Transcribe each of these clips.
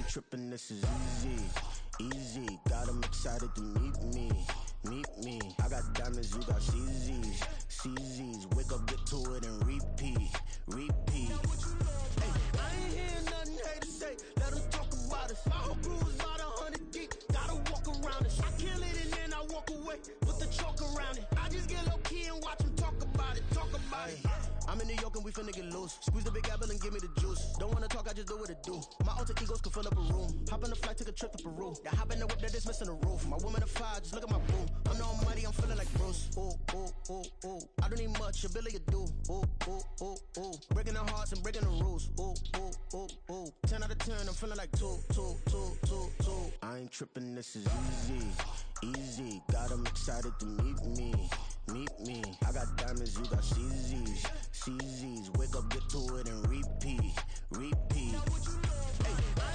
ain't tripping, this is easy, easy. Got 'em excited to meet me, I got diamonds, you got CZs, CZs. Wake up, get to it, and repeat. Hey, I ain't hearing nothing hate to say. Let 'em talk about us. My whole crew is about 100 deep. Gotta walk around it. I kill it and then I walk away. Put the chalk around it. I just get low key and watch 'em talk about it. I'm in New York and we finna get loose. Squeeze the big apple and give me the juice. Don't wanna talk, I just do what it do. My alter egos can fill up a room. Hop on the flight, take a trip to Peru. That hop in the whip that is missing the roof. My woman a fire, just look at my boo. I'm the almighty, I'm feeling like Bruce. Ooh, ooh, ooh, ooh. I don't need much, ability to do. Ooh, ooh, ooh, ooh. Breaking the hearts and breaking the rules. Ooh, ooh, ooh, ooh. 10 out of 10, I'm feeling like 2. I ain't tripping, this is easy, easy. Got 'em excited to meet me. I got diamonds, you got CZs, CZs. Wake up, get to it, and repeat. Hey, I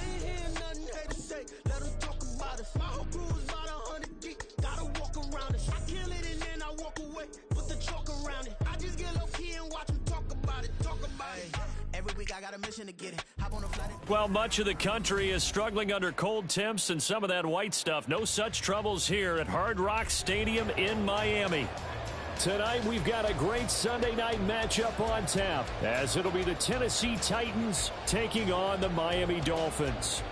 ain't hearing nothing hate to say. Let 'em talk about us. My whole crew is about 100 deep. Gotta walk around it. I kill it and then I walk away. Put the chalk around it. I just get low key and watch 'em talk about it. Every week I got a mission to get it. Hop on a flight. Well, much of the country is struggling under cold temps and some of that white stuff. No such troubles here at Hard Rock Stadium in Miami. Tonight, we've got a great Sunday night matchup on tap, as it'll be the Tennessee Titans taking on the Miami Dolphins.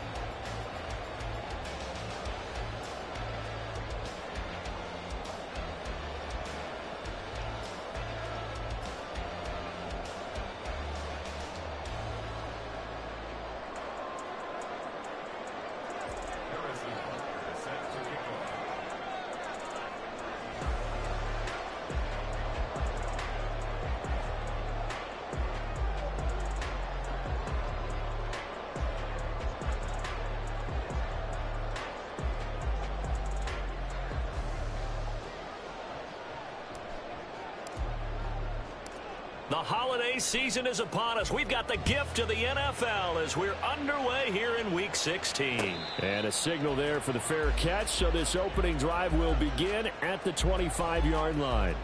The holiday season is upon us. We've got the gift of the NFL as we're underway here in Week 16. And a signal there for the fair catch, so this opening drive will begin at the 25-yard line.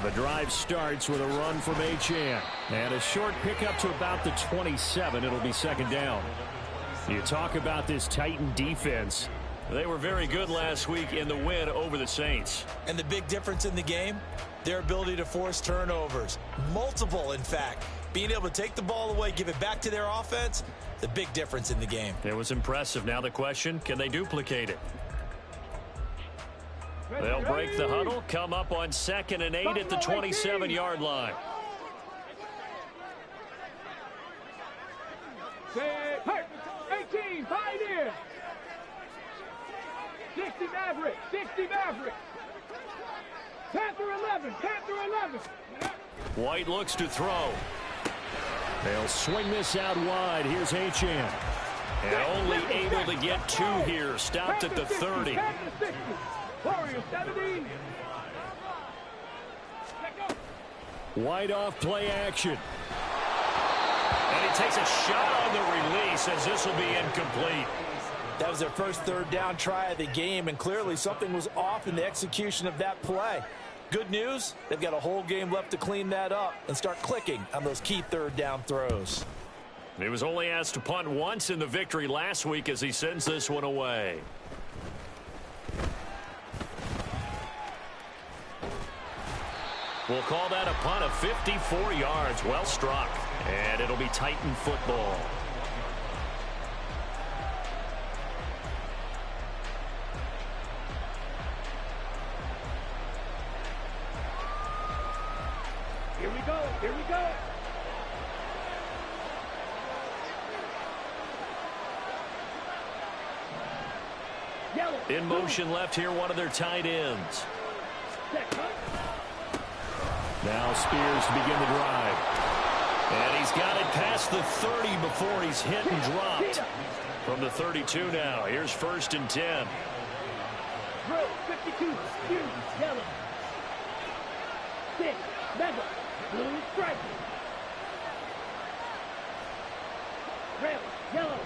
The drive starts with a run from Achane. And a short pickup to about the 27. It'll be second down. You talk about this Titan defense. They were very good last week in the win over the Saints. And the big difference in the game, their ability to force turnovers. Multiple, in fact. Being able to take the ball away, give it back to their offense, the big difference in the game. It was impressive. Now the question, can they duplicate it? They'll break the huddle, come up on 2nd and 8 at the 27-yard line. 18, Pioneer. 60 Maverick, 60 Maverick. Panther 11, Panther 11. White looks to throw. They'll swing this out wide. Here's Achane. And only able to get 2 here. Stopped at the 30. Warrior 70. White off play action. And he takes a shot on the release as this will be incomplete. That was their first third down try of the game, and clearly something was off in the execution of that play. Good news, they've got a whole game left to clean that up and start clicking on those key third down throws. He was only asked to punt once in the victory last week as he sends this one away. We'll call that a punt of 54 yards. Well struck. And it'll be Titan football. Here we go. Here we go. Yellow. In motion left here, one of their tight ends. Now Spears to begin the drive. And he's got it past the 30 before he's hit and dropped. From the 32 now, here's 1st and 10. Drill, 52, huge, yellow. 6, mega, blue stripe. Red, yellow.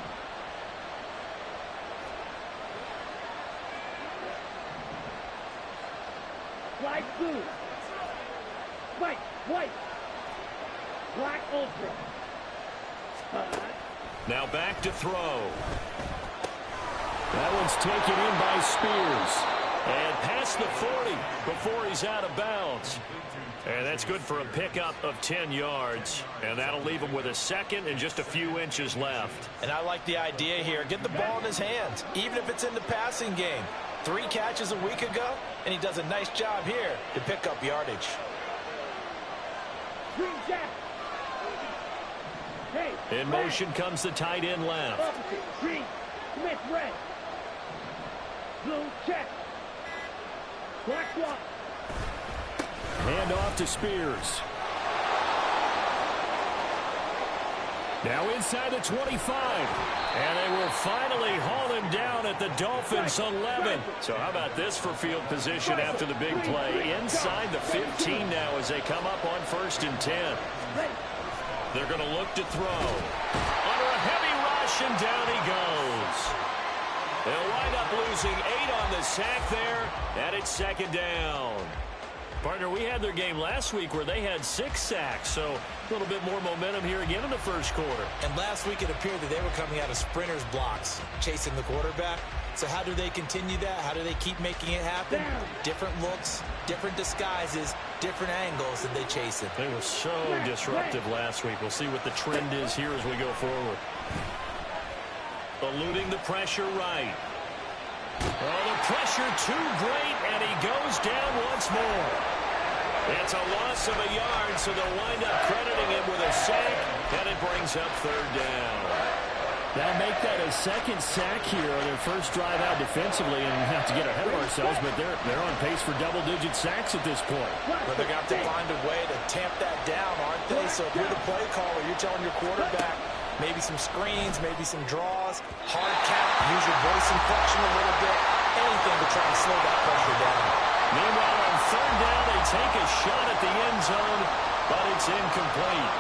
Light blue. White, white. Black ultra. Now back to throw. That one's taken in by Spears. And past the 40 before he's out of bounds. And that's good for a pickup of 10 yards. And that'll leave him with a second and just a few inches left. And I like the idea here. Get the ball in his hands, even if it's in the passing game. 3 catches a week ago, and he does a nice job here to pick up yardage. Green jack. Hey, in motion comes the tight end left. Opposite, green, Smith red. Blue check. Black swap. Hand off to Spears. Now inside the 25. And they will finally haul him down at the Dolphins' 11. So how about this for field position after the big play? Inside the 15 now as they come up on 1st and 10. They're going to look to throw. Under a heavy rush, and down he goes. They'll wind up losing 8 on the sack there, and it's 2nd down. Partner, we had their game last week where they had 6 sacks, so a little bit more momentum here again in the first quarter. And last week it appeared that they were coming out of sprinters blocks, chasing the quarterback. So how do they continue that? How do they keep making it happen? Different looks, different disguises, different angles that they chase it. They were so disruptive last week. We'll see what the trend is here as we go forward. Eluding the pressure right. Oh, the pressure too great, and he goes down once more. It's a loss of a yard, so they'll wind up crediting him with a sack, and it brings up 3rd down. They'll make that a 2nd sack here on their first drive out defensively, and have to get ahead of ourselves, but they're on pace for double-digit sacks at this point. But they're going to have to find a way to tamp that down, aren't they? So if you're the play caller, you're telling your quarterback, maybe some screens, maybe some draws, hard count, use your voice inflection a little bit, anything to try and slow that pressure down. Meanwhile, on 3rd down, they take a shot at the end zone, but it's incomplete.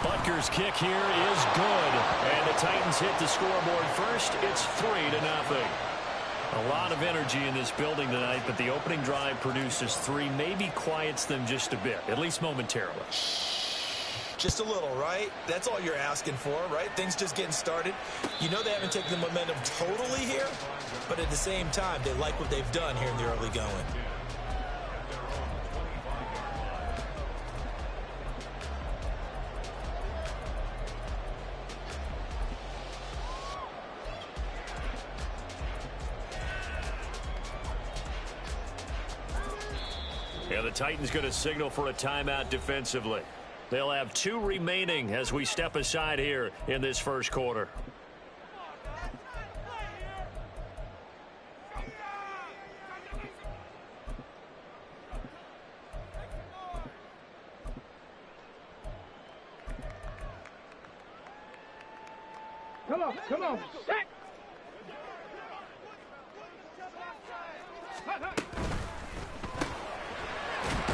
Butker's kick here is good, and the Titans hit the scoreboard first. It's 3-0. A lot of energy in this building tonight, but the opening drive produces 3, maybe quiets them just a bit, at least momentarily. Just a little, right? That's all you're asking for, right? Things just getting started. You know they haven't taken the momentum totally here, but at the same time, they like what they've done here in the early going. Yeah, the Titans going to signal for a timeout defensively. They'll have 2 remaining as we step aside here in this first quarter. Come on, set!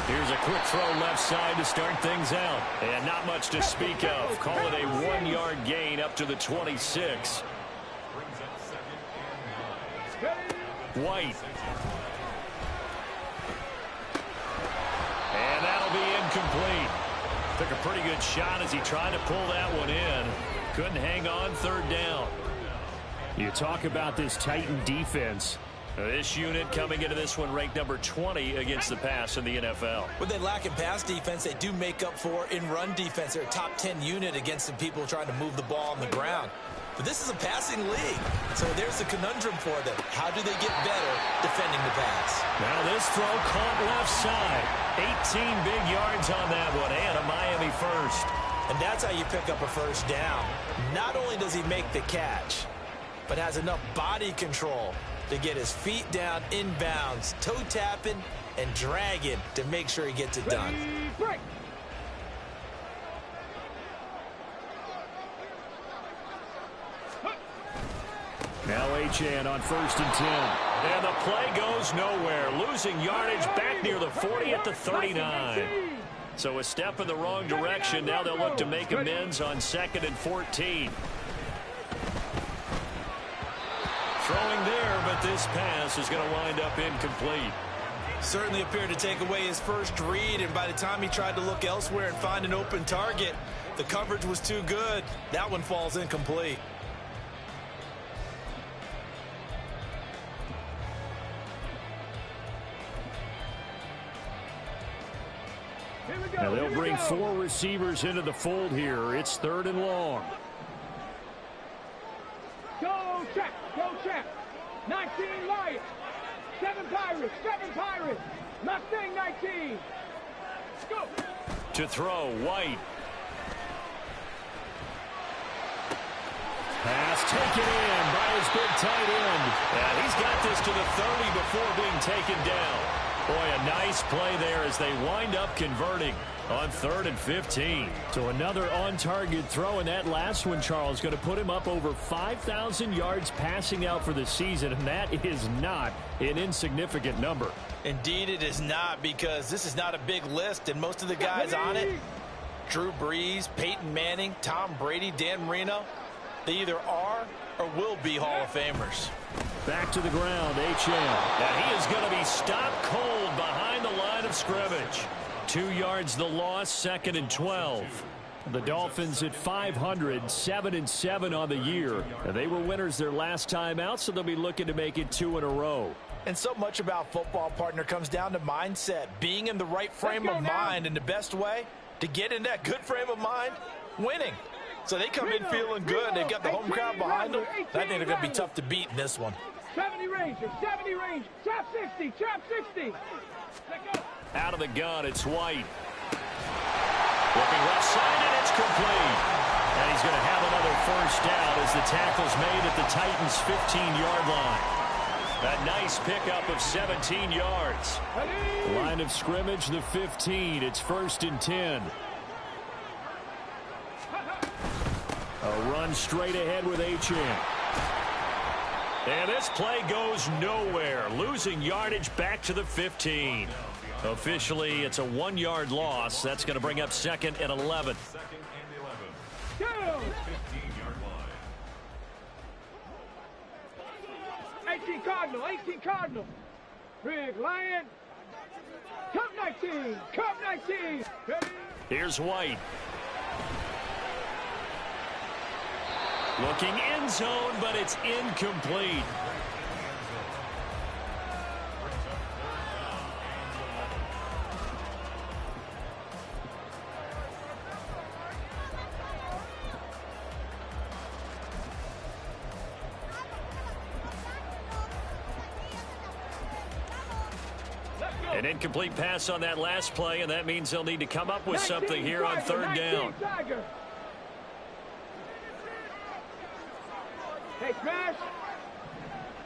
Here's a quick throw left side to start things out. And not much to speak of. Call it a 1-yard gain up to the 26. White. And that'll be incomplete. Took a pretty good shot as he tried to pull that one in. Couldn't hang on 3rd down. You talk about this Titan defense. This unit coming into this one ranked number 20 against the pass in the NFL. What they lack in pass defense, they do make up for in run defense. They're a top 10 unit against some people trying to move the ball on the ground. But this is a passing league, so there's a conundrum for them. How do they get better defending the pass? Now this throw caught left side. 18 big yards on that one, and a Miami first. And that's how you pick up a first down. Not only does he make the catch, but has enough body control to get his feet down inbounds, toe tapping, and dragging to make sure he gets it done. Break. Now Achane on 1st and 10. And the play goes nowhere. Losing yardage back near the 40 at the 39. So a step in the wrong direction. Now they'll look to make amends on 2nd and 14. Throwing there, but this pass is going to wind up incomplete. Certainly appeared to take away his first read, and by the time he tried to look elsewhere and find an open target, the coverage was too good. That one falls incomplete. Now they'll bring 4 receivers into the fold here. It's 3rd and long. Go check, go check. 19 Lions, 7 Pirates, 7 Pirates. Mustang 19. Go. To throw, White. Pass taken in by his big tight end. And he's got this to the 30 before being taken down. Boy, a nice play there as they wind up converting on 3rd and 15. So another on-target throw, and that last one, Charles, going to put him up over 5,000 yards passing out for the season, and that is not an insignificant number. Indeed it is not, because this is not a big list, and most of the guys on it, Drew Brees, Peyton Manning, Tom Brady, Dan Marino, they either are or will be Hall of Famers. Back to the ground, Achane. And he is going to be stopped cold behind the line of scrimmage. 2 yards the loss, 2nd and 12. The Dolphins at 500, 7-7 on the year. They were winners their last time out, so they'll be looking to make it 2 in a row. And so much about football, partner, comes down to mindset, being in the right frame of mind, and the best way to get in that good frame of mind, winning. So they come in feeling good. They've got the home crowd behind them. I think they're going to be tough to beat in this one. 70 Rangers, 70 Rangers, trap 60, trap 60. Out of the gun, it's White. Looking left side, and it's complete. And he's going to have another first down as the tackle's made at the Titans' 15-yard line. A nice pickup of 17 yards. Line of scrimmage, the 15. It's 1st and 10. A run straight ahead with Achane. And this play goes nowhere. Losing yardage back to the 15. Officially, it's a 1-yard loss. That's going to bring up 2nd and 11. 18 Cardinal, 18 Cardinal. Big Lion. Cup 19, Cup 19. Ready? Here's White. Looking end zone, but it's incomplete. An incomplete pass on that last play, and that means they'll need to come up with something here on 3rd down. Hey, smash.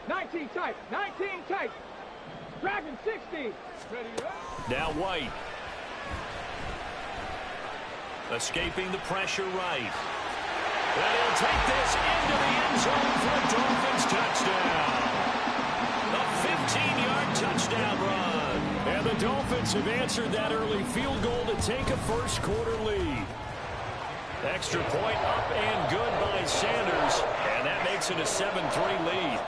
19 tight, 19 tight. Dragon 60. Ready, now White. Escaping the pressure right. And he'll take this into the end zone for a Dolphins touchdown. A 15-yard touchdown run. And the Dolphins have answered that early field goal to take a first-quarter lead. Extra point up and good by Sanders, and that makes it a 7-3 lead.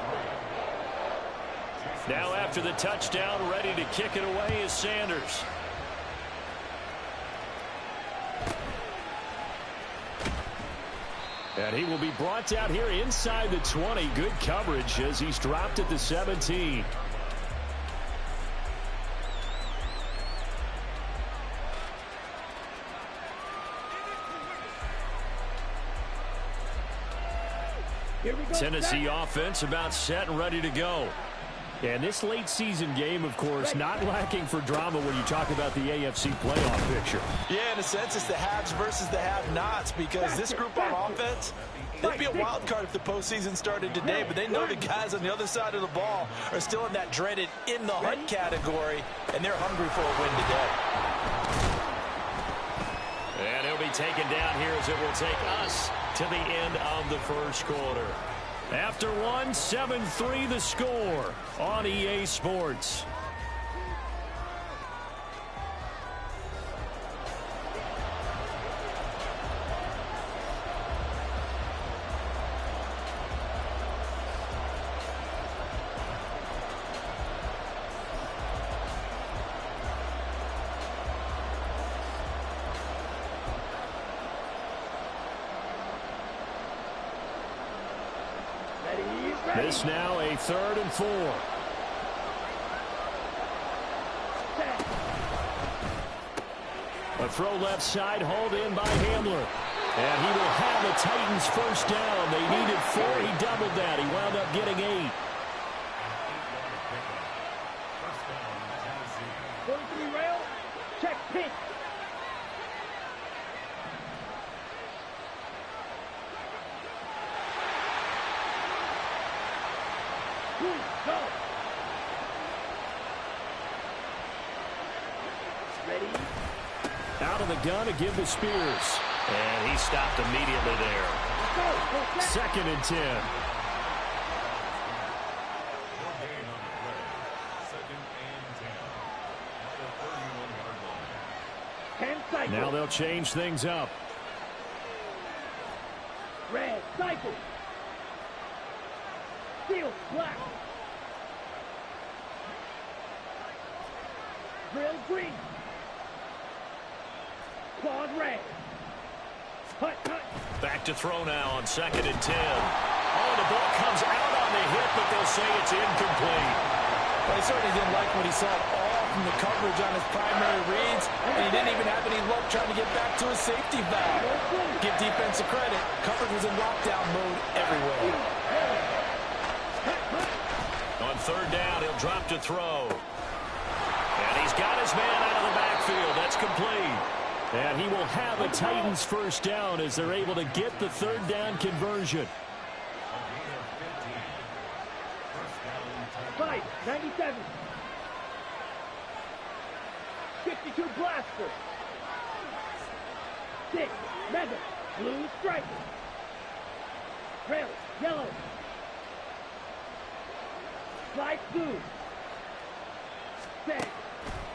Now after the touchdown, ready to kick it away is Sanders. And he will be brought down here inside the 20. Good coverage as he's dropped at the 17. Tennessee offense about set and ready to go. And this late season game, of course, not lacking for drama when you talk about the AFC playoff picture. Yeah, in a sense, it's the haves versus the have-nots, because this group on offense, they'd be a wild card if the postseason started today, but they know the guys on the other side of the ball are still in that dreaded in-the-hunt category, and they're hungry for a win today. And he'll be taken down here as it will take us to the end of the first quarter. After one, 7-3 the score on EA Sports. This now a 3rd and 4. A throw left side, hauled in by Hamler. And he will have the Titans first down. They needed 4. He doubled that. He wound up getting 8. 43 rail, check pitch. Go. Ready? Out of the gun to give to Spears. And he stopped immediately there. Go. 2nd and 10. Now they'll change things up. Red, cycle. Steel, black. Drill, green. Quad, red. Hut, hut. Back to throw now on 2nd and 10. Oh, the ball comes out on the hit, but they'll say it's incomplete. But he certainly didn't like what he saw at all from the coverage on his primary reads, and he didn't even have any luck trying to get back to his safety valve. Give defense a credit. Coverage was in lockdown mode everywhere. On 3rd down, he'll drop to throw. And he's got his man out of the backfield. That's complete. And he will have a Titans first down as they're able to get the 3rd down conversion. 5, 97. 52 blaster. 6, mega, blue striker. Rail, yellow. Slide blue. Set.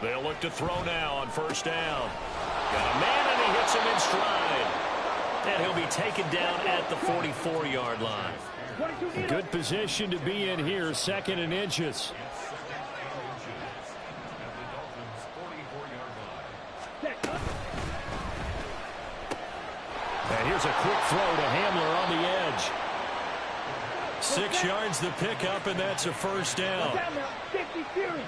They'll look to throw now on 1st down. Got a man, and he hits him in stride. And he'll be taken down at the 44-yard line. Good position to be in here, 2nd and inches. And here's a quick throw to Hamler on the edge. 6 yards the pickup, and that's a first down. 50 series.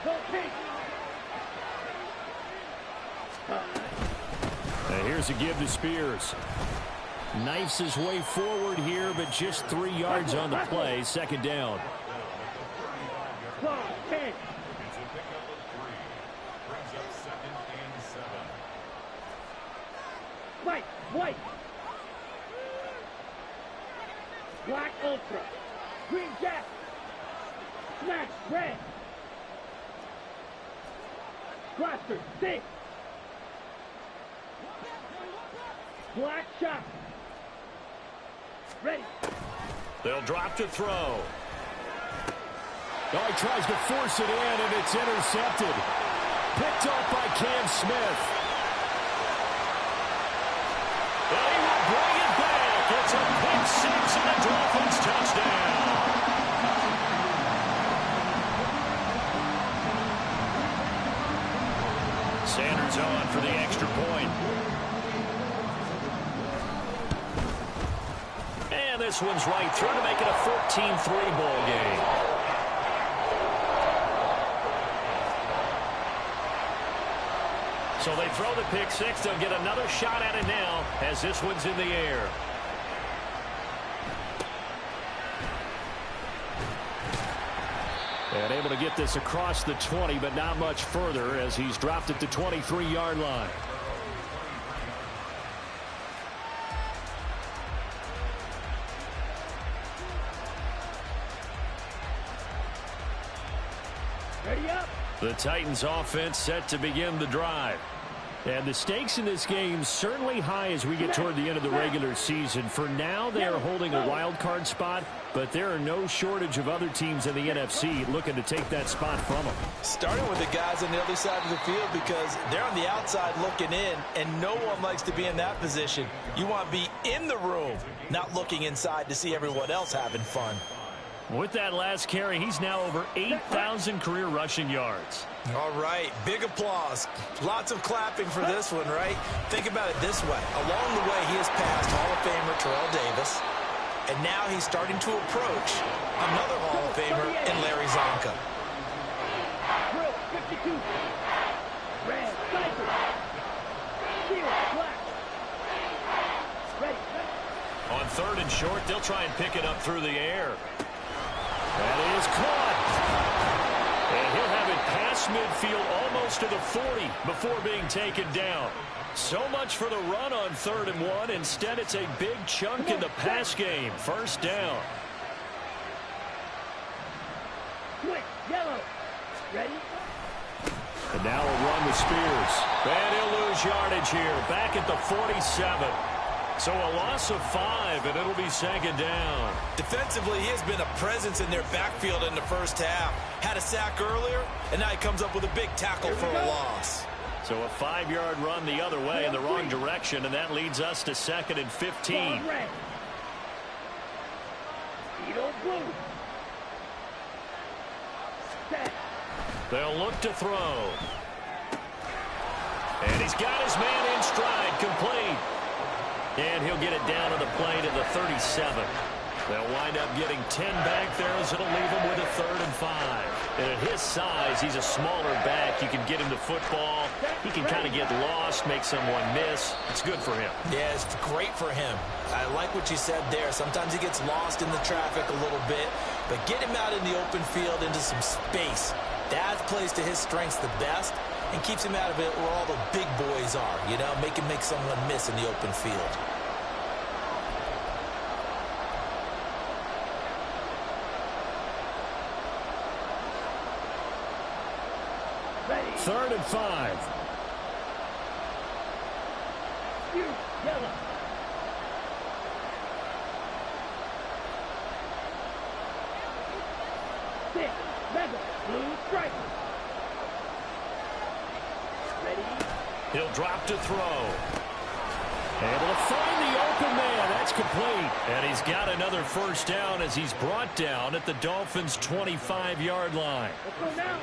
Go pink. And here's a give to Spears. Knifes his way forward here, but just 3 yards on the play. 2nd down. 10. White, white. Black ultra. Green jack. Smash, red. Blaster, 6. Black shot. Ready. They'll drop to throw. Oh, he tries to force it in, and it's intercepted. Picked off by Cam Smith. And he will bring it back. It's a pick 6 and a Dolphins touchdown. Sanders on for the extra point. And this one's right through to make it a 14-3 ball game. So they throw the pick 6. They'll get another shot at it now as this one's in the air. And able to get this across the 20, but not much further as he's dropped it to 23-yard line. Ready up. The Titans offense set to begin the drive. And the stakes in this game certainly high as we get toward the end of the regular season. For now, they are holding a wild card spot, but there are no shortage of other teams in the NFC looking to take that spot from them. Starting with the guys on the other side of the field because they're on the outside looking in, and no one likes to be in that position. You want to be in the room, not looking inside to see everyone else having fun. With that last carry, he's now over 8,000 career rushing yards. All right, big applause. Lots of clapping for this one, right? Think about it this way. Along the way, he has passed Hall of Famer Terrell Davis, and now he's starting to approach another Hall of Famer in Larry Zonka. Drill 52. Red, cycle. Steel, black. Ready. On 3rd and short, they'll try and pick it up through the air. That is caught. And he'll have it past midfield almost to the 40 before being taken down. So much for the run on 3rd and 1. Instead, it's a big chunk in the pass game. 1st down. Quick, yellow. Ready? And now a run with Spears. And he'll lose yardage here. Back at the 47. So a loss of 5, and it'll be 2nd down. Defensively, he has been a presence in their backfield in the first half. Had a sack earlier, and now he comes up with a big tackle for a loss. So a 5-yard run the other way in the wrong direction, and that leads us to 2nd and 15. They'll look to throw. And he's got his man in stride, complete. And he'll get it down on the play to the 37. They'll wind up getting 10 back there as it'll leave him with a 3rd and 5. And at his size, he's a smaller back. You can get him the football. He can kind of get lost, make someone miss. It's good for him. Yeah, it's great for him. I like what you said there. Sometimes he gets lost in the traffic a little bit. But get him out in the open field into some space. That plays to his strengths the best and keeps him out of it where all the big boys are. You know, make him make someone miss in the open field. Ready. 3rd and 5. Yellow. Six, mega, blue stripe. Ready. He'll drop to throw. Able to find the open man. That's complete. And he's got another 1st down as he's brought down at the Dolphins' 25-yard line. Let's go now.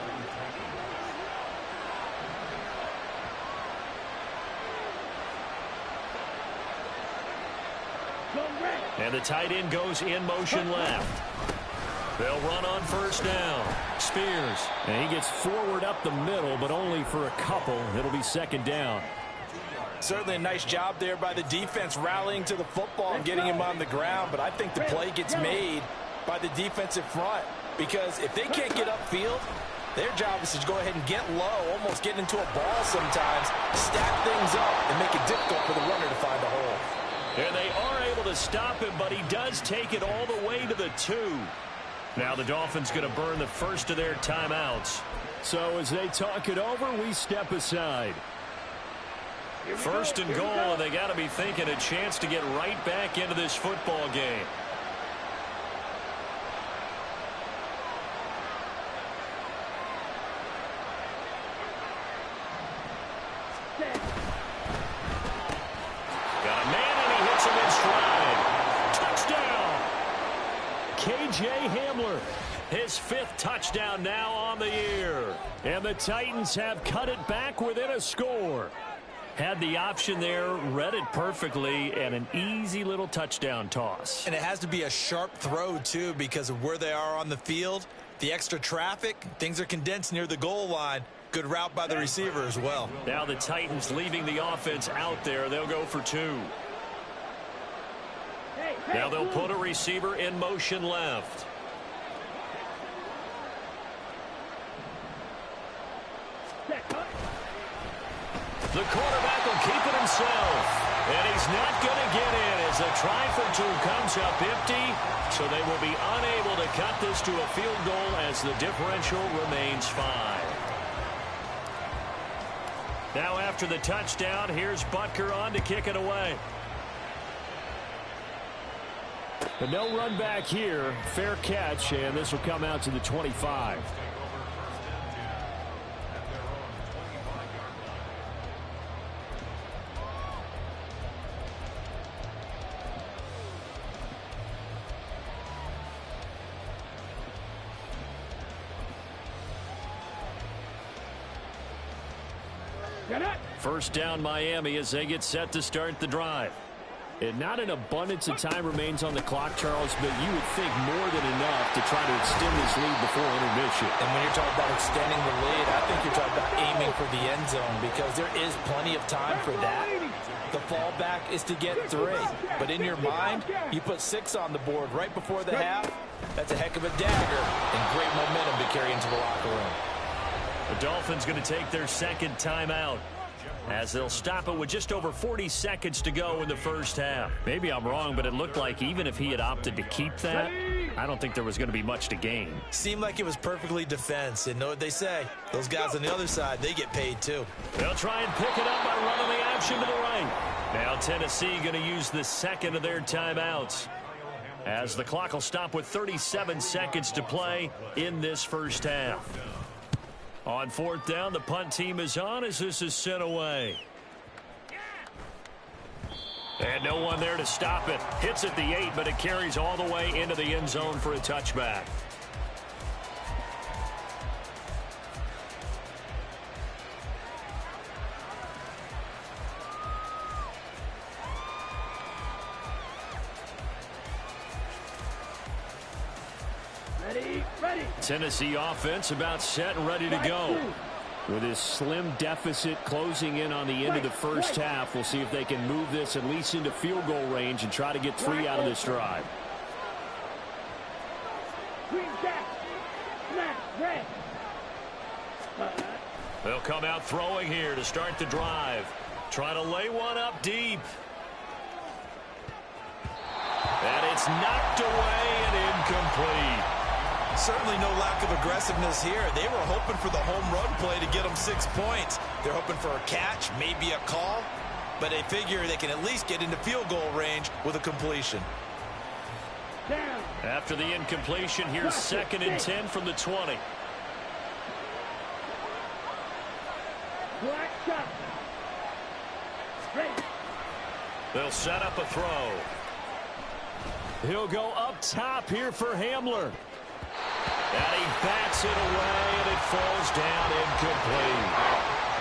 And the tight end goes in motion left. They'll run on 1st down. Spears. And he gets forward up the middle, but only for a couple. It'll be 2nd down. Certainly a nice job there by the defense rallying to the football and getting him on the ground. But I think the play gets made by the defensive front. Because if they can't get upfield, their job is to go ahead and get low, almost get into a ball sometimes, stack things up, and make it difficult for the runner to find a hole. And they are able to stop him, but he does take it all the way to the 2. Now the Dolphins going to burn the first of their timeouts. So as they talk it over, we step aside. 1st and goal, and they got to be thinking a chance to get right back into this football game. Got a man, and he hits him in stride. Touchdown! K.J. Hamler, his 5th touchdown now on the year. And the Titans have cut it back within a score. Had the option there, read it perfectly, and an easy little touchdown toss. And it has to be a sharp throw, too, because of where they are on the field. The extra traffic, things are condensed near the goal line. Good route by the receiver as well. Now the Titans leaving the offense out there. They'll go for 2. Now they'll put a receiver in motion left. The quarterback will keep it himself. And he's not going to get in as a try for two comes up empty. So they will be unable to cut this to a field goal as the differential remains 5. Now after the touchdown, here's Butker on to kick it away. But no run back here. Fair catch, and this will come out to the 25. First down Miami as they get set to start the drive. And not an abundance of time remains on the clock, Charles, but you would think more than enough to try to extend this lead before intermission. And when you're talking about extending the lead, I think you're talking about aiming for the end zone because there is plenty of time for that. The fallback is to get 3. But in your mind, you put 6 on the board right before the half. That's a heck of a dagger and great momentum to carry into the locker room. The Dolphins going to take their second timeout as they'll stop it with just over 40 seconds to go in the first half. Maybe I'm wrong, but it looked like even if he had opted to keep that, I don't think there was going to be much to gain. Seemed like it was perfectly defense. And know what they say? Those guys on the other side, they get paid too. They'll try and pick it up by running the action to the right. Now Tennessee going to use the second of their timeouts as the clock will stop with 37 seconds to play in this first half. On fourth down, the punt team is on as this is sent away. And no one there to stop it. Hits at the 8, but it carries all the way into the end zone for a touchback. Tennessee offense about set and ready to go. With this slim deficit closing in on the end of the first half, we'll see if they can move this at least into field goal range and try to get 3 out of this drive. They'll come out throwing here to start the drive. Try to lay one up deep. And it's knocked away and incomplete. Certainly no lack of aggressiveness here. They were hoping for the home run play to get them 6 points. They're hoping for a catch, maybe a call, but they figure they can at least get into field goal range with a completion. After the incompletion, here's 2nd and 10 from the 20. They'll set up a throw. He'll go up top here for Hamler. And he bats it away, and it falls down incomplete.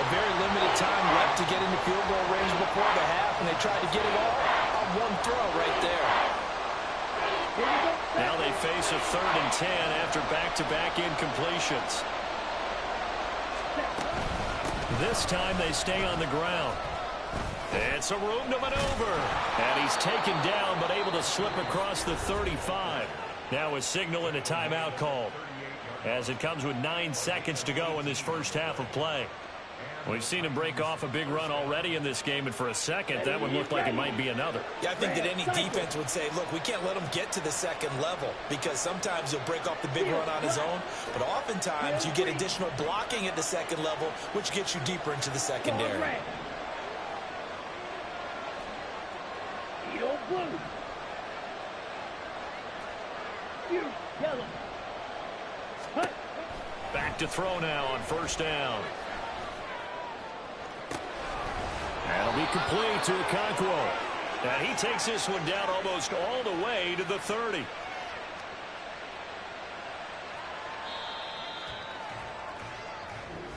A very limited time left to get into field goal range before the half, and they tried to get it all on one throw right there. Now they face a 3rd and 10 after back-to-back incompletions. This time they stay on the ground. It's a room to maneuver. And he's taken down, but able to slip across the 35. Now a signal and a timeout called as it comes with 9 seconds to go in this first half of play. We've seen him break off a big run already in this game, and for a second, that would look like it might be another. Yeah, I think that any defense would say, look, we can't let him get to the second level because sometimes he'll break off the big run on his own, but oftentimes you get additional blocking at the second level, which gets you deeper into the secondary. Back to throw now on first down. That'll be complete to Okonkwo. And he takes this one down almost all the way to the 30.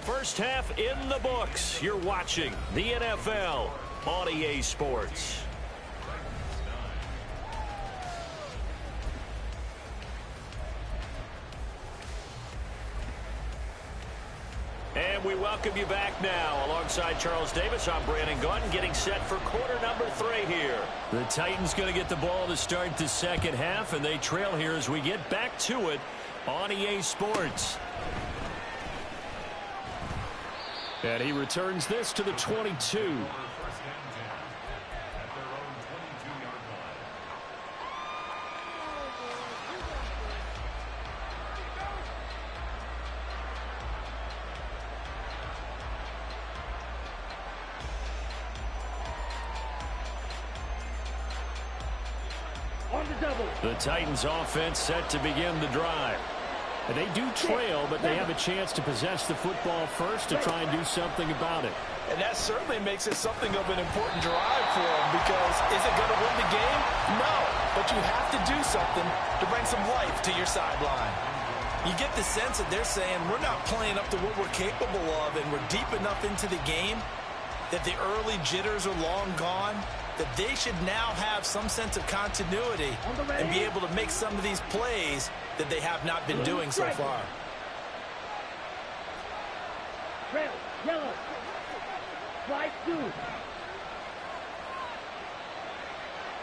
First half in the books. You're watching the NFL on EA Sports. And we welcome you back now. Alongside Charles Davis, I'm Brandon Gauton, getting set for quarter number 3 here. The Titans going to get the ball to start the second half, and they trail here as we get back to it on EA Sports. And he returns this to the 22. The Titans offense set to begin the drive. And they do trail, but they have a chance to possess the football first to try and do something about it. And that certainly makes it something of an important drive for them, because is it going to win the game? No, but you have to do something to bring some life to your sideline. You get the sense that they're saying we're not playing up to what we're capable of, and we're deep enough into the game that the early jitters are long gone, that they should now have some sense of continuity and be able to make some of these plays that they have not been doing so far. Trail, yellow. Slide 2.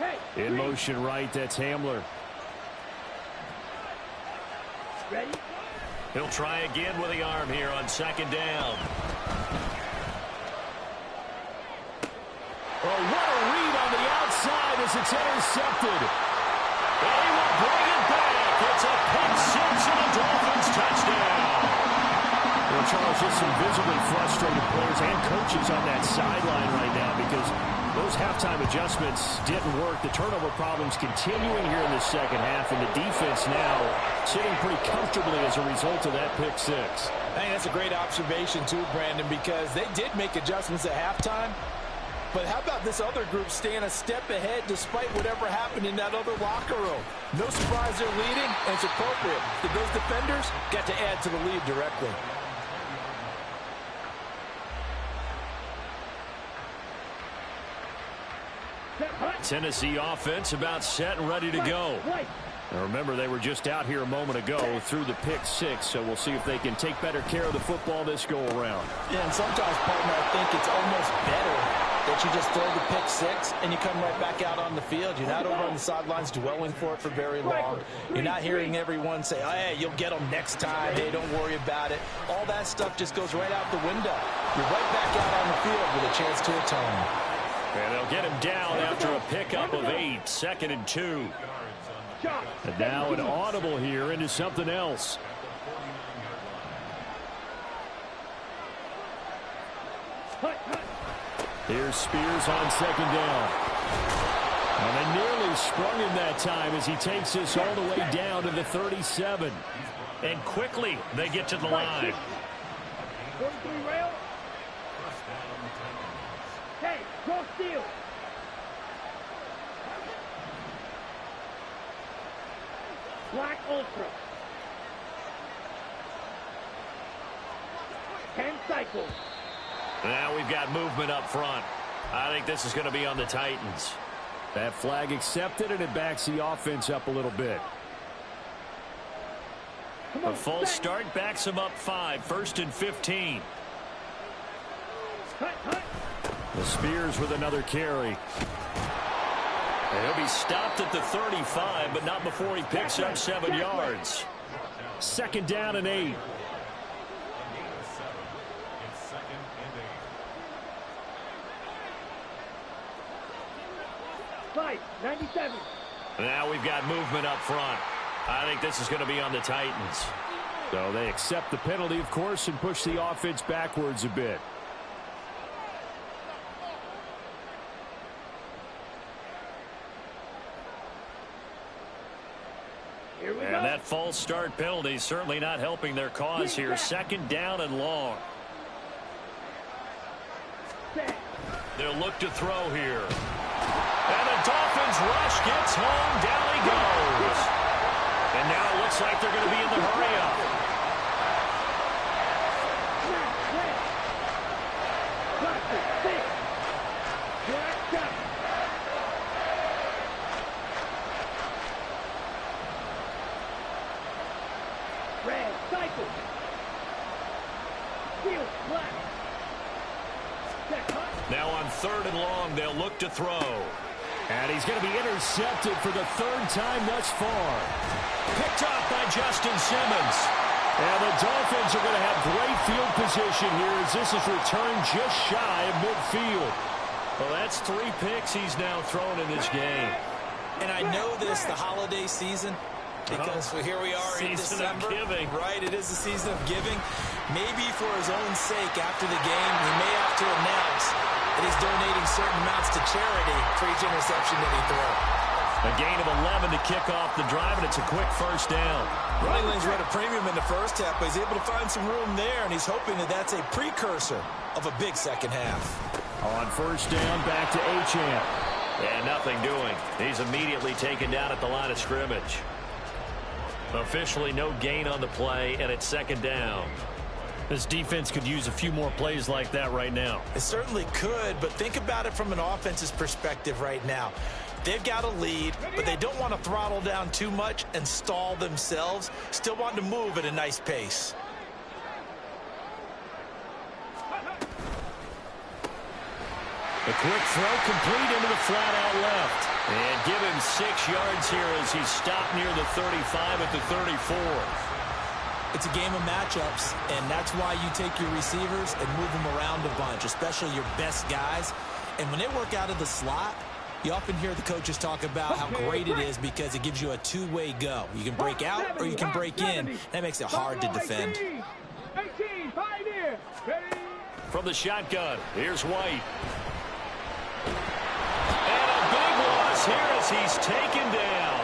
Hey, in motion right, that's Hamler. ready? He'll try again with the arm here on second down. Oh, what a read on the outside as it's intercepted. And he will bring it back. It's a pick six and a Dolphins touchdown. Well, Charles, just some visibly frustrated players and coaches on that sideline right now because those halftime adjustments didn't work. The turnover problems continuing here in the second half, and the defense now sitting pretty comfortably as a result of that pick six. I think that's a great observation too, Brandon, because they did make adjustments at halftime. But how about this other group staying a step ahead despite whatever happened in that other locker room? No surprise they're leading, and it's appropriate that those defenders got to add to the lead directly. Tennessee offense about set and ready to go. Now remember, they were just out here a moment ago through the pick six, so we'll see if they can take better care of the football this go around. Yeah, and sometimes, partner, I think it's almost better that you just throw the pick six and you come right back out on the field. You're not over on the sidelines dwelling for it for very long. You're not hearing everyone say, oh, hey, you'll get them next time. Hey, don't worry about it. All that stuff just goes right out the window. You're right back out on the field with a chance to atone. And they'll get him down after a pickup of 8, 2nd and 2. And now an audible here into something else. Here's Spears on second down. And they nearly sprung him that time as he takes this all the way down to the 37. And quickly they get to the line. 43 rail. Hey, cross field. Black Ultra. 10 cycles. Now we've got movement up front. I think this is going to be on the Titans. That flag accepted, and it backs the offense up a little bit. A false start backs him up 5, 1st and 15. The Spears with another carry. And he'll be stopped at the 35, but not before he picks up 7 yards. 2nd down and 8. Fight, 97. Now we've got movement up front. I think this is going to be on the Titans. So they accept the penalty, of course, and push the offense backwards a bit. And that false start penalty certainly not helping their cause here. 2nd down and long. They'll look to throw here. And the Dolphins rush gets home. Down he goes. And now it looks like they're going to be in the hurry-up. Red cycle. Field black. Now on 3rd and long, they'll look to throw. And he's going to be intercepted for the 3rd time thus far. Picked off by Justin Simmons. And the Dolphins are going to have great field position here as this is returned just shy of midfield. Well, that's 3 picks he's now thrown in this game. And I know this, the holiday season, because here we are in December. Season of giving. Right, it is the season of giving. Maybe for his own sake after the game, he may have to announce that he's donating certain amounts to charity for each interception that he throws. A gain of 11 to kick off the drive, and it's a quick first down. Running lanes were at a premium in the first half, but he's able to find some room there, and he's hoping that that's a precursor of a big second half. On first down, back to Achane. And nothing doing. He's immediately taken down at the line of scrimmage. Officially no gain on the play, and it's second down. This defense could use a few more plays like that right now. It certainly could, but think about it from an offense's perspective right now. They've got a lead, but they don't want to throttle down too much and stall themselves. Still want to move at a nice pace. A quick throw complete into the flat out left. And give him 6 yards here as he's stopped near the 35 at the 34. It's a game of matchups, and that's why you take your receivers and move them around a bunch, especially your best guys. And when they work out of the slot, you often hear the coaches talk about how great it is because it gives you a two-way go. You can break out or you can break in. That makes it hard to defend. 18, pioneer. From the shotgun, here's White. And a big loss here as he's taken down.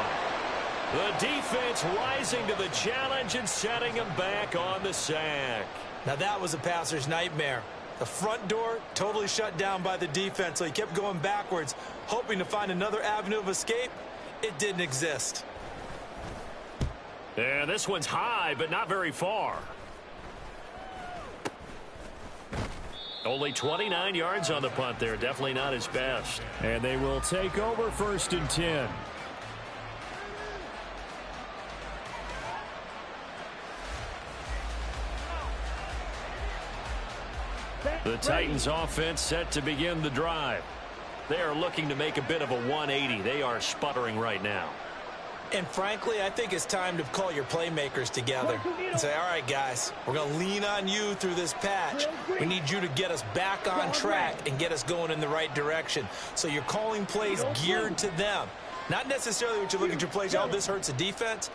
The defense rising to the challenge and setting him back on the sack. Now that was a passer's nightmare. The front door totally shut down by the defense, so he kept going backwards, hoping to find another avenue of escape. It didn't exist. And this one's high, but not very far. Only 29 yards on the punt there. Definitely not his best. And they will take over first and 10. The Titans offense set to begin the drive. They are looking to make a bit of a 180. They are sputtering right now. And frankly, I think it's time to call your playmakers together and say, all right, guys, we're going to lean on you through this patch. We need you to get us back on track and get us going in the right direction. So you're calling plays geared to them. Not necessarily what you look at your plays, oh, this hurts the defense.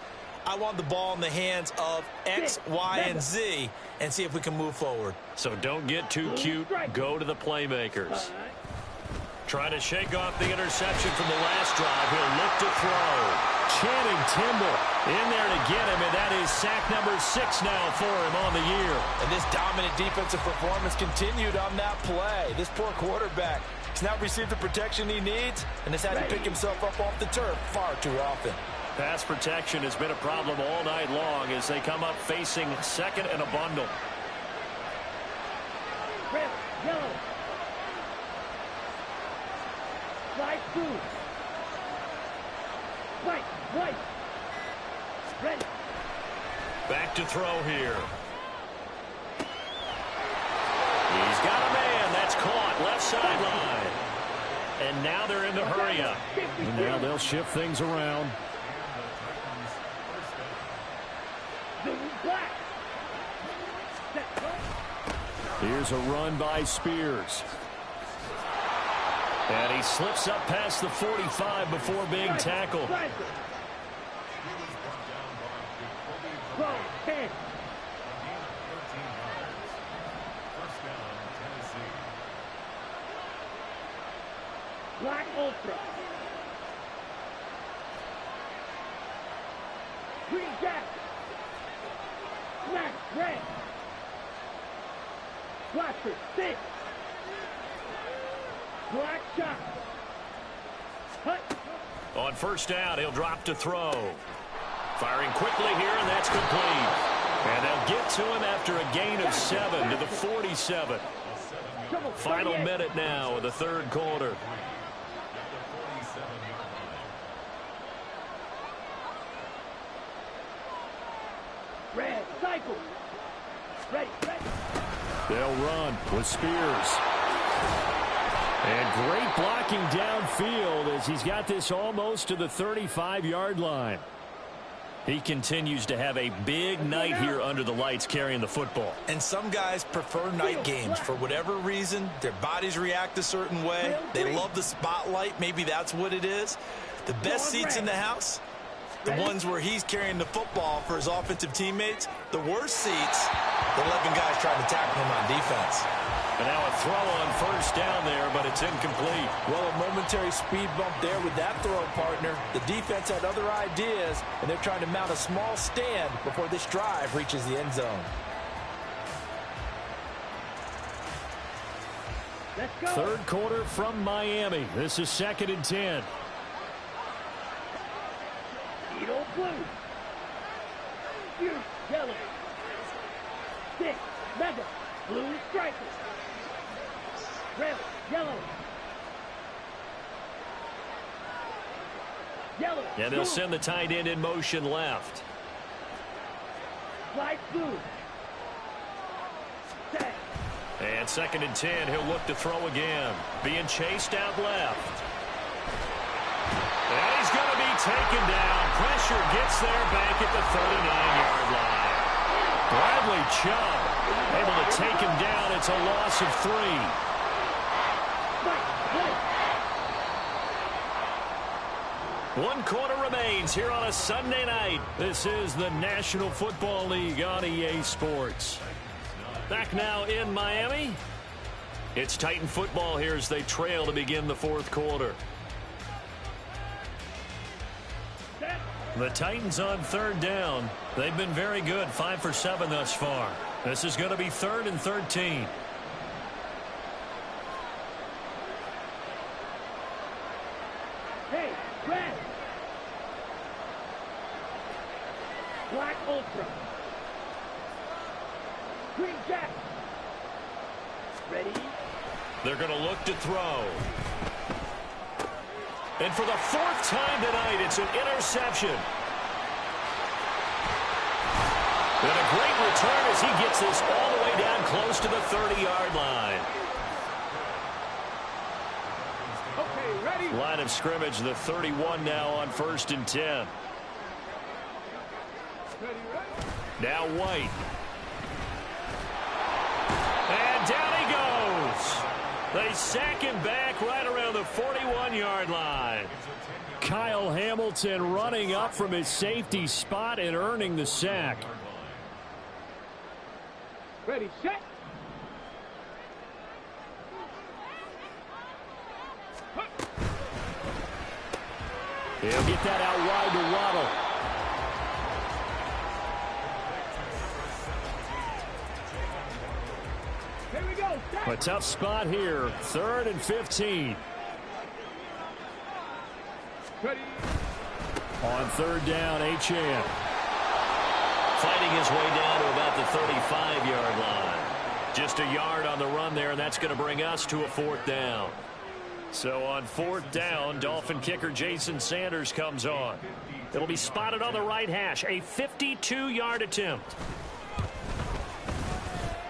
I want the ball in the hands of X, Y, and Z and see if we can move forward. So don't get too cute. Go to the playmakers. Trying to shake off the interception from the last drive. He'll look to throw. Channing Timber in there to get him, and that is sack number 6 now for him on the year. And this dominant defensive performance continued on that play. This poor quarterback has not received the protection he needs and has had to pick himself up off the turf far too often. Pass protection has been a problem all night long as they come up facing second and a bundle. Red, yellow. Slide through. White. Red. Back to throw here. He's got a man. That's caught. Left sideline. And now they're in the hurry up. And now they'll shift things around. Here's a run by Spears. And he slips up past the 45 before being tackled. Black Ultra. Green Jack. Black Red. Blaster 6. Black Shot. Hut. On first down, he'll drop to throw. Firing quickly here, and that's complete. And they'll get to him after a gain of 7 to the 47. Final minute now of the third quarter. Red cycle. Ready. They'll run with Spears. And great blocking downfield as he's got this almost to the 35-yard line. He continues to have a big night here under the lights carrying the football. And some guys prefer night games. For whatever reason, their bodies react a certain way. They love the spotlight. Maybe that's what it is. The best seats in the house, the ones where he's carrying the football for his offensive teammates. The worst seats, the 11 guys trying to tackle him on defense. And now a throw on first down there, but it's incomplete. Well, a momentary speed bump there with that throw, partner. The defense had other ideas, and they're trying to mount a small stand before this drive reaches the end zone. Let's go. Third quarter from Miami. This is 2nd and 10. Edo blue. Huge yellow. 6 mega blue stripes. Red, yellow. Yellow. And they'll send the tight end in motion left. Light blue. Set. And 2nd and 10, he'll look to throw again. Being chased out left. And he's going to be taken down. Pressure gets there back at the 39-yard line. Bradley Chubb able to take him down. It's a loss of 3. One quarter remains here on a Sunday night. This is the National Football League on EA Sports. Back now in Miami. It's Titan football here as they trail to begin the 4th quarter. The Titans on 3rd down. They've been very good, 5 for 7 thus far. This is going to be 3rd and 13. Hey, red. Black ultra. Green jack. Ready? They're going to look to throw. And for the 4th time tonight, it's an interception. And a great return as he gets this all the way down close to the 30-yard line. Okay, ready? Line of scrimmage, the 31 now on 1st and 10. Ready, ready? Now White. And down he goes. They sack him back right around the 41-yard line. Kyle Hamilton running up from his safety spot and earning the sack. Ready, set. He'll get that out wide to Waddle. Here we go. Set. A tough spot here. 3rd and 15. Ready. On 3rd down, Achane. Fighting his way down to about the 35-yard line. Just a yard on the run there, and that's going to bring us to a 4th down. So on 4th down, Dolphin kicker Jason Sanders comes on. It'll be spotted on the right hash. A 52-yard attempt.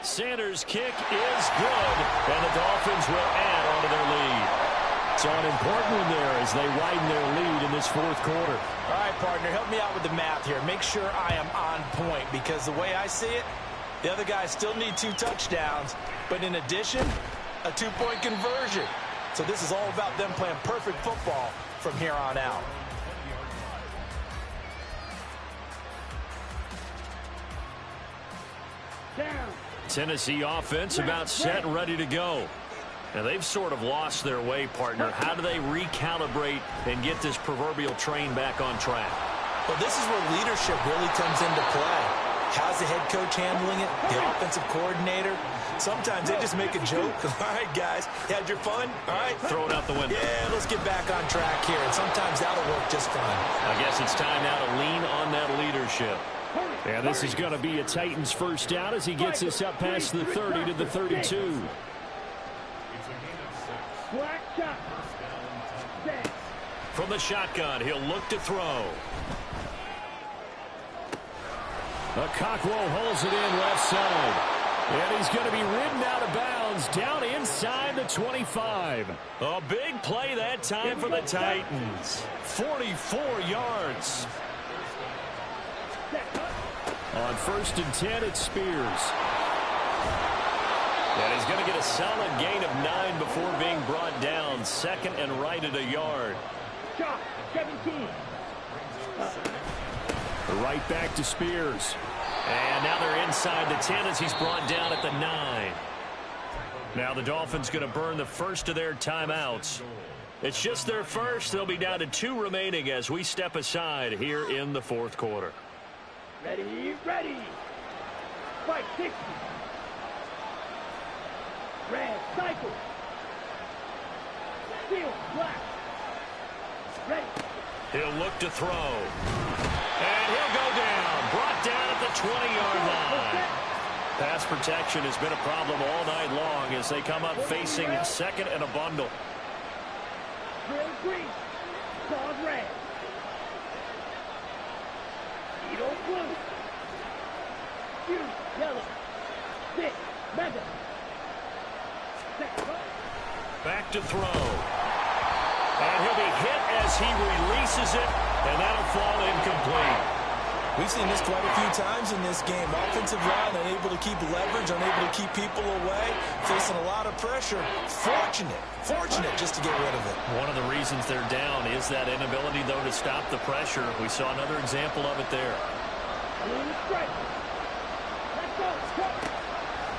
Sanders' kick is good, and the Dolphins will add on to their lead. So an important one there as they widen their lead in this 4th quarter. All right, partner, help me out with the math here. Make sure I am on point, because the way I see it, the other guys still need 2 touchdowns, but in addition, a 2-point conversion. So this is all about them playing perfect football from here on out. Down. Tennessee offense about set and ready to go. Now, they've sort of lost their way, partner. How do they recalibrate and get this proverbial train back on track? Well, this is where leadership really comes into play. How's the head coach handling it? The offensive coordinator? Sometimes they just make a joke. All right, guys, you had your fun? All right. Throw it out the window. Yeah, let's get back on track here. And sometimes that'll work just fine. I guess it's time now to lean on that leadership. And this is going to be a Titans first down as he gets this up past the 30 to the 32. Black shot. Set. From the shotgun, he'll look to throw. Okonkwo holds it in left side. And he's going to be ridden out of bounds down inside the 25. A big play that time for the Titans. 44 yards. On 1st and 10, it's Spears. And he's going to get a solid gain of 9 before being brought down. 2nd and right at a yard. Shot, 17. Right back to Spears. And now they're inside the 10 as he's brought down at the 9. Now the Dolphins going to burn the first of their timeouts. It's just their first. They'll be down to 2 remaining as we step aside here in the 4th quarter. Ready, ready. Fight 60. Red, cycle. Steel, black. Ready. He'll look to throw. And he'll go down. Brought down at the 20-yard line. Pass protection has been a problem all night long as they come up facing 2nd and a bundle. Drill green. Pause red. Edo blue. Fuse yellow. Stick mega. Back to throw. And he'll be hit as he releases it, and that'll fall incomplete. We've seen this quite a few times in this game. Offensive line unable to keep leverage, unable to keep people away, facing a lot of pressure. Fortunate just to get rid of it. One of the reasons they're down is that inability, though, to stop the pressure. We saw another example of it there.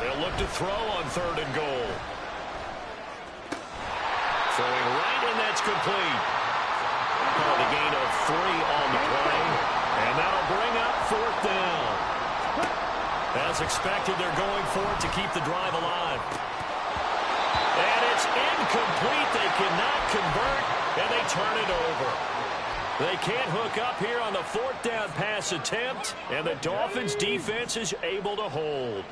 They'll look to throw on 3rd and goal. Throwing right, and that's complete. Called a gain of 3 on the play. And that'll bring up 4th down. As expected, they're going for it to keep the drive alive. And it's incomplete. They cannot convert, and they turn it over. They can't hook up here on the 4th down pass attempt, and the Dolphins' defense is able to hold.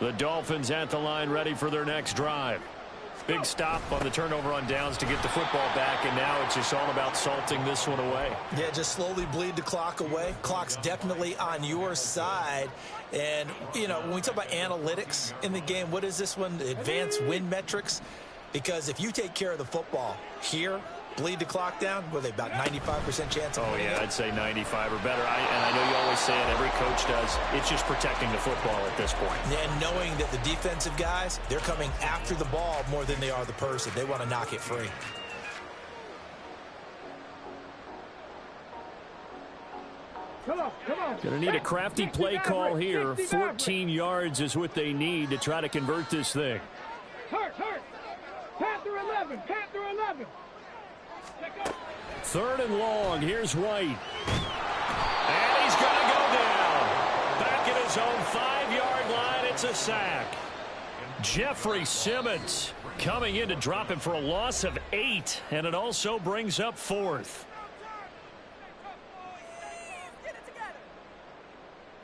The Dolphins at the line ready for their next drive. Big stop on the turnover on downs to get the football back, and now it's just all about salting this one away. Yeah, just slowly bleed the clock away. Clock's definitely on your side. And, you know, when we talk about analytics in the game, what is this one? Advanced win metrics? Because if you take care of the football here, bleed the clock down, what are they, about 95% chance of winning it? I'd say 95 or better. And I know you always say it, every coach does. It's just protecting the football at this point. And knowing that the defensive guys, they're coming after the ball more than they are the person. They want to knock it free. Come on. Going to need a crafty play call here. 14 yards is what they need to try to convert this thing. Hurt. Panther 11. 3rd and long. Here's White. And he's going to go down. Back at his own 5-yard line. It's a sack. Jeffrey Simmons coming in to drop him for a loss of 8. And it also brings up 4th.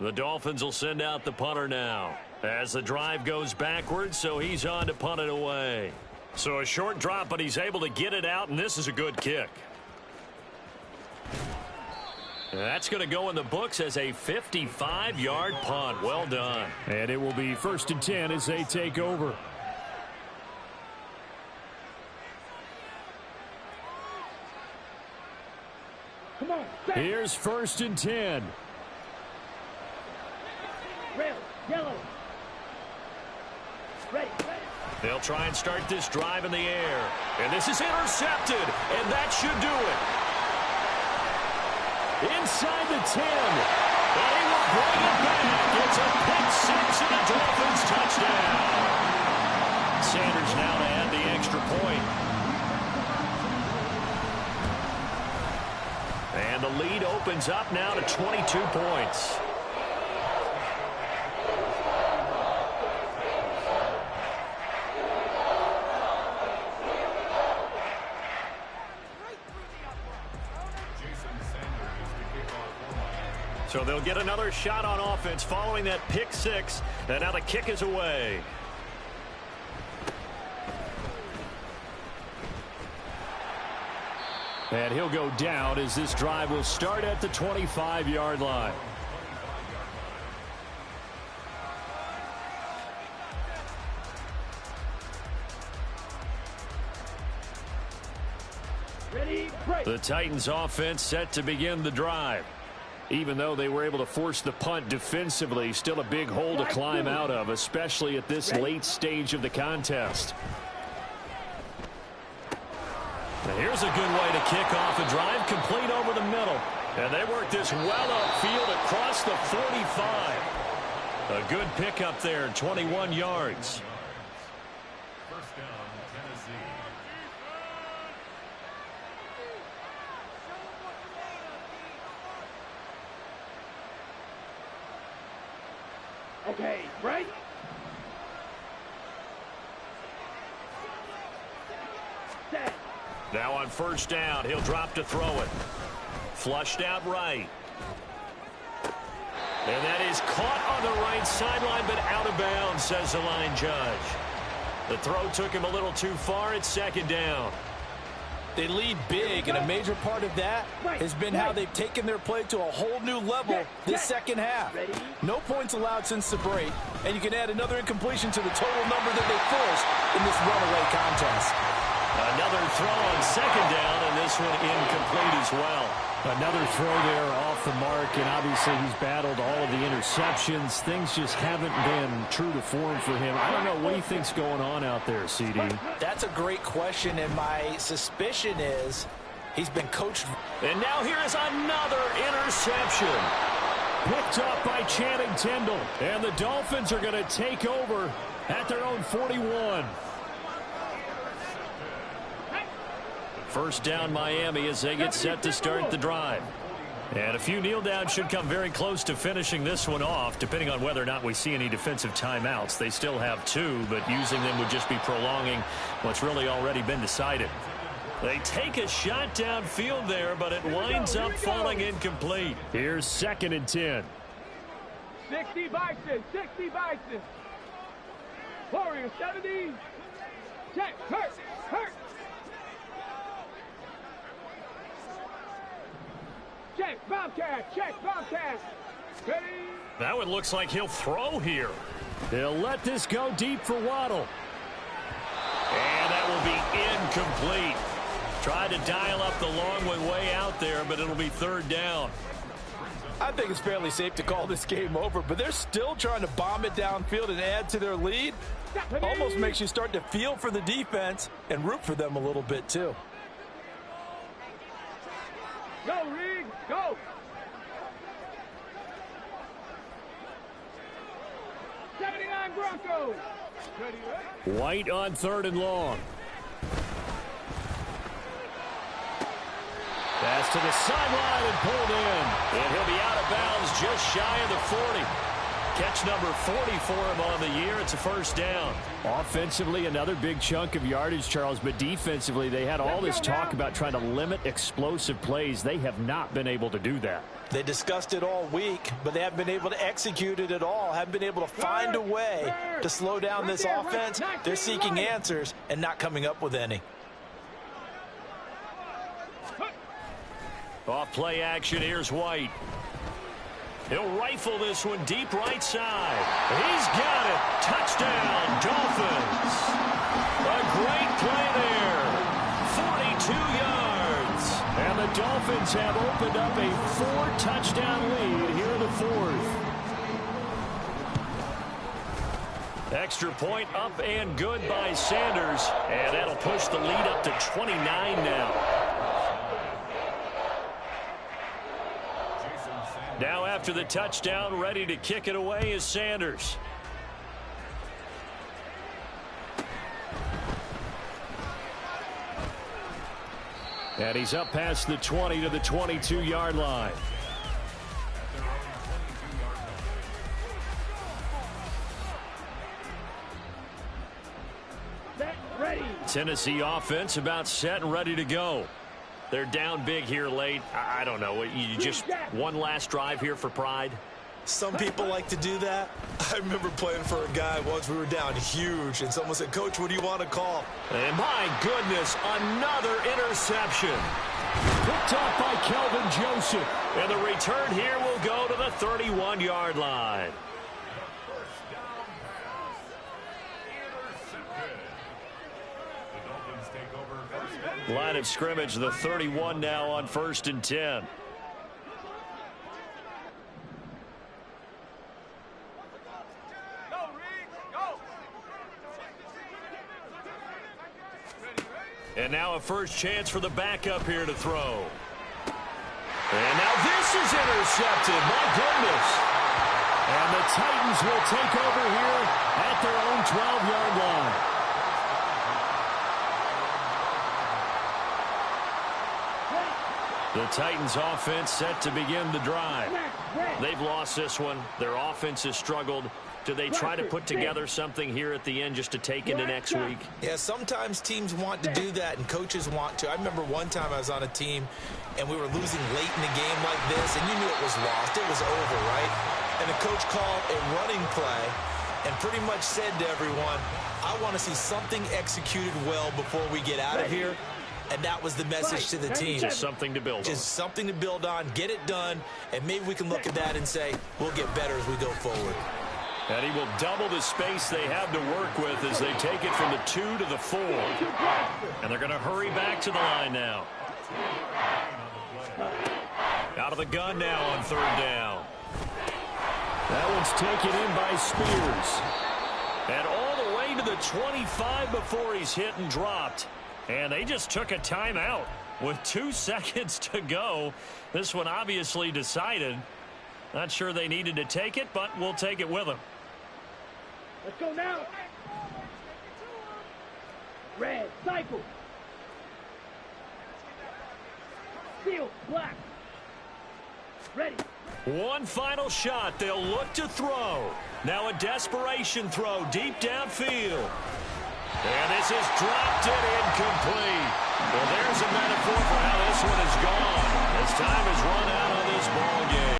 The Dolphins will send out the punter now as the drive goes backwards, so he's on to punt it away. So a short drop, but he's able to get it out, and this is a good kick. That's going to go in the books as a 55-yard punt. Well done. And it will be 1st and 10 as they take over. Come on. Here's 1st and 10. Red, yellow. Ready. They'll try and start this drive in the air. And this is intercepted, and that should do it. Inside the 10. And he will bring it back. It's a pick 6 and a Dolphins touchdown. Sanders now to add the extra point. And the lead opens up now to 22 points. So they'll get another shot on offense following that pick 6. And now the kick is away. And he'll go down as this drive will start at the 25-yard line. Ready, break. The Titans offense set to begin the drive. Even though they were able to force the punt defensively, still a big hole to climb out of, especially at this late stage of the contest. Now here's a good way to kick off a drive, complete over the middle. And they work this well upfield across the 45. A good pickup there, 21 yards. First down, Tennessee. Okay, right? Set. Now on first down, he'll drop to throw it. Flushed out right. And that is caught on the right sideline, but out of bounds, says the line judge. The throw took him a little too far. It's second down. They lead big, and a major part of that has been how they've taken their play to a whole new level this second half. No points allowed since the break, and you can add another incompletion to the total number that they forced in this runaway contest. Another throw on second down, and this one incomplete as well. Another throw there off the mark, and obviously he's battled all of the interceptions. Things just haven't been true to form for him. I don't know what he thinks going on out there, CD. That's a great question, and my suspicion is he's been coached. And now here is another interception. Picked up by Channing Tindall, and the Dolphins are going to take over at their own 41. First down Miami as they get set to start the drive. And a few kneel downs should come very close to finishing this one off, depending on whether or not we see any defensive timeouts. They still have 2, but using them would just be prolonging what's really already been decided. They take a shot downfield there, but it winds up falling incomplete. Here's 2nd and 10. 60 Bison, 60 Bison. Warrior 70. Check, hurt, hurt. Check, Bobcat, check, Bobcat. Ready? Now it looks like he'll throw here. They'll let this go deep for Waddle. And that will be incomplete. Tried to dial up the long way out there, but it'll be third down. I think it's fairly safe to call this game over, but they're still trying to bomb it downfield and add to their lead. Almost makes you start to feel for the defense and root for them a little bit, too. Go, Reed, go. '79 Broncos. Ready? White on 3rd and long. Pass to the sideline and pulled in. And he'll be out of bounds just shy of the 40. Catch number 40 for him on the year. It's a first down. Offensively, another big chunk of yardage, Charles, but defensively, they had all this talk about trying to limit explosive plays. They have not been able to do that. They discussed it all week, but they haven't been able to execute it at all. Haven't been able to find a way to slow down this offense. They're seeking answers and not coming up with any. Off play action, here's White. He'll rifle this one deep right side. He's got it. Touchdown, Dolphins. A great play there. 42 yards. And the Dolphins have opened up a 4-touchdown lead here in the 4th. Extra point up and good by Sanders. And that'll push the lead up to 29 now. Now after the touchdown, ready to kick it away is Sanders. And he's up past the 20 to the 22-yard line. Ready. Tennessee offense about set and ready to go. They're down big here late. I don't know. You just one last drive here for pride? Some people like to do that. I remember playing for a guy once. We were down huge, and someone said, "Coach, what do you want to call?" And my goodness, another interception. Picked off by Kelvin Joseph. And the return here will go to the 31-yard line. Line of scrimmage, the 31 now on 1st and 10. And now a first chance for the backup here to throw. And now this is intercepted. My goodness. And the Titans will take over here at their own 12-yard line. The Titans offense set to begin the drive. They've lost this one. Their offense has struggled. Do they try to put together something here at the end just to take into next week? Yeah, sometimes teams want to do that and coaches want to. I remember one time I was on a team and we were losing late in the game like this, and you knew it was lost. It was over, right? And the coach called a running play and pretty much said to everyone, I want to see something executed well before we get out of here. And that was the message to the team. Just something to build on. Just something to build on, get it done, and maybe we can look at that and say, we'll get better as we go forward. And he will double the space they have to work with as they take it from the 2 to the 4. And they're going to hurry back to the line now. Out of the gun now on third down. That one's taken in by Spears. And all the way to the 25 before he's hit and dropped. And they just took a timeout with 2 seconds to go. This one obviously decided. Not sure they needed to take it, but we'll take it with them. Let's go now. Red, cycle. Steel, black. Ready. One final shot. They'll look to throw. Now a desperation throw deep downfield. And this is dropped and incomplete. Well, there's a metaphor for how this one is gone. As time has run out on this ball game.